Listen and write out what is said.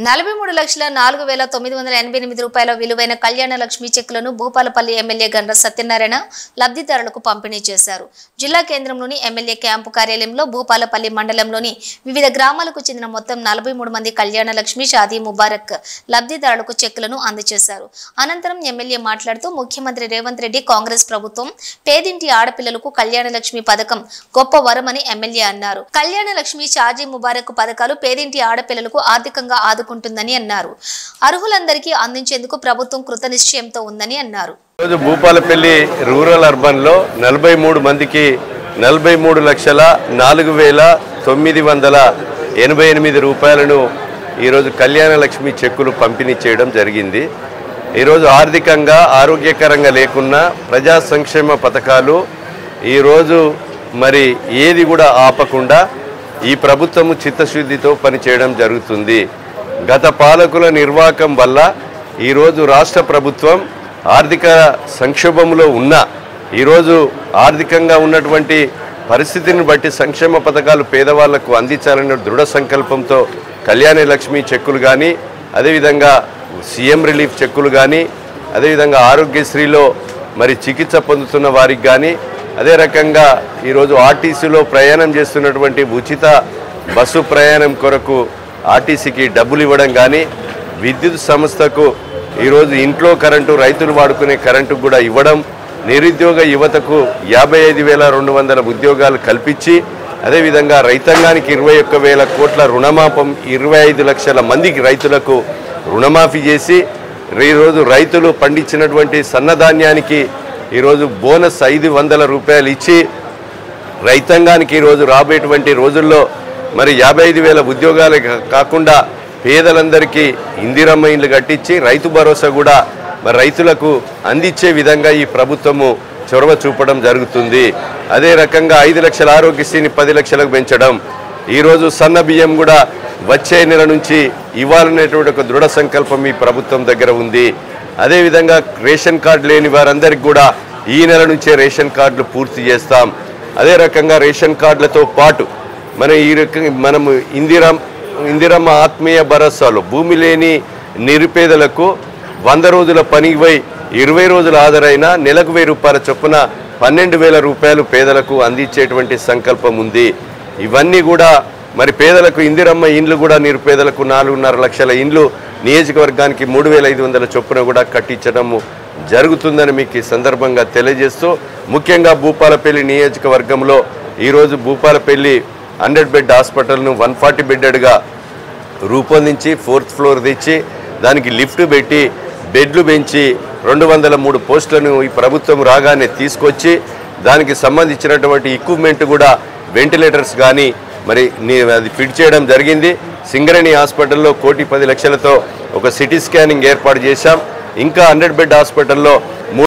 43,04,988 రూపాయల విలువైన కళ్యాణ లక్ష్మి చెక్కులను భూపాలపల్లి ఎమ్మెల్యే గండ్ర సత్యనారాయణ లబ్ధిదారులకు పంపిణీ చేశారు. జిల్లా కేంద్రంలోని ఎమ్మెల్యే క్యాంపు కార్యాలయంలో భూపాలపల్లి మండలంలోని వివిధ గ్రామాలకు చెందిన మొత్తం 43 మంది కళ్యాణ లక్ష్మి షాదీ ముబారక్ లబ్ధిదారులకు చెక్కులను అందజేశారు. అనంతరం ఎమ్మెల్యే మాట్లాడుతూ ముఖ్యమంత్రి రేవంత్ రెడ్డి కాంగ్రెస్ ప్రభుత్వం పేదింటి ఆడపిల్లలకు కళ్యాణ లక్ష్మి పథకం గొప్ప వరమని ఎమ్మెల్యే అన్నారు. కళ్యాణ లక్ష్మి షాదీ ముబారక్ పథకాలు పేదింటి ఆడపిల్లలకు ఆర్థికంగా ఆదుకుంటుందని అన్నారు. అర్హులందరికీ అందించేందుకు ప్రభుత్వం కృతనిశ్చయంతో ఉందని అన్నారు. రోజు భూపాలపల్లి రూరల్ అర్బన్ లో 43 మందికి 43,04,988 రూపాయలను ఈరోజు కళ్యాణ లక్ష్మి చెక్కులు పంపిణీ చేయడం జరిగింది. ఈరోజు ఆర్థికంగా ఆరోగ్యకరంగా లేకున్నా ప్రజా సంక్షేమ పథకాలు ఈరోజు మరి ఏది కూడా ఆపకుండా ఈ ప్రభుత్వము చిత్తశుద్ధితో పనిచేయడం జరుగుతుంది. గత పాలకుల నిర్వాహకం వల్ల ఈరోజు రాష్ట్ర ప్రభుత్వం ఆర్థిక సంక్షోభంలో ఉన్న ఈరోజు ఆర్థికంగా ఉన్నటువంటి పరిస్థితిని బట్టి సంక్షేమ పథకాలు పేదవాళ్లకు అందించాలనే దృఢ సంకల్పంతో కళ్యాణ లక్ష్మి చెక్కులు కానీ, అదేవిధంగా సీఎం రిలీఫ్ చెక్కులు కానీ, అదేవిధంగా ఆరోగ్యశ్రీలో మరి చికిత్స పొందుతున్న వారికి కానీ, అదే రకంగా ఈరోజు ఆర్టీసీలో ప్రయాణం చేస్తున్నటువంటి ఉచిత బస్సు ప్రయాణం కొరకు ఆర్టీసీకి డబ్బులు ఇవ్వడం కానీ, విద్యుత్ సంస్థకు ఈరోజు ఇంట్లో కరెంటు రైతులు వాడుకునే కరెంటు కూడా ఇవ్వడం, నిరుద్యోగ యువతకు 55,200 ఉద్యోగాలు కల్పించి, అదేవిధంగా రైతాంగానికి 21,000 కోట్ల రుణమాఫం 25 లక్షల మందికి రైతులకు రుణమాఫీ చేసి, ఈరోజు రైతులు పండించినటువంటి సన్నధాన్యానికి ఈరోజు బోనస్ 500 రూపాయలు ఇచ్చి రైతాంగానికి ఈరోజు రాబోయేటువంటి రోజుల్లో మరి 55,000 ఉద్యోగాలు కాకుండా పేదలందరికీ ఇందిరమ్మ ఇండ్లు కట్టించి రైతు భరోసా కూడా మరి రైతులకు అందించే విధంగా ఈ ప్రభుత్వము చొరవ చూపడం జరుగుతుంది. అదే రకంగా 5 లక్షల ఆరోగ్యశ్రీని 10 లక్షలకు పెంచడం, ఈరోజు సన్న బియ్యం కూడా వచ్చే నెల నుంచి ఇవ్వాలనేటువంటి ఒక దృఢ సంకల్పం ఈ ప్రభుత్వం దగ్గర ఉంది. అదేవిధంగా రేషన్ కార్డు లేని వారందరికీ కూడా ఈ నెల నుంచే రేషన్ కార్డులు పూర్తి చేస్తాం. అదే రకంగా రేషన్ కార్డులతో పాటు మనము ఇందిరమ్మ ఆత్మీయ భరోసాలో భూమి లేని నిరుపేదలకు 100 రోజుల పనికి పోయి 20 రోజులు హాజరైన నెలకు 1,000 రూపాయల చొప్పున 12,000 రూపాయలు పేదలకు అందించేటువంటి సంకల్పం ఉంది. ఇవన్నీ కూడా మరి పేదలకు ఇందిరమ్మ ఇండ్లు కూడా నిరుపేదలకు 4.5 లక్షల ఇండ్లు నియోజకవర్గానికి 3,500 చొప్పున కూడా కట్టించడము జరుగుతుందని మీకు ఈ సందర్భంగా తెలియజేస్తూ, ముఖ్యంగా భూపాలపల్లి నియోజకవర్గంలో ఈరోజు భూపాలపల్లి 100 బెడ్ హాస్పిటల్ను 140 బెడ్డెడ్గా రూపొందించి 4th ఫ్లోర్ తెచ్చి దానికి లిఫ్ట్ పెట్టి బెడ్లు పెంచి 203 పోస్టులను ఈ ప్రభుత్వం రాగానే తీసుకొచ్చి దానికి సంబంధించినటువంటి ఎక్విప్మెంట్ కూడా వెంటిలేటర్స్ కానీ మరి అది ఫిట్ చేయడం జరిగింది. సింగరేణి హాస్పిటల్లో 1,10,00,00,000తో ఒక సిటీ స్కానింగ్ ఏర్పాటు చేశాం. ఇంకా 100 బెడ్ హాస్పిటల్లో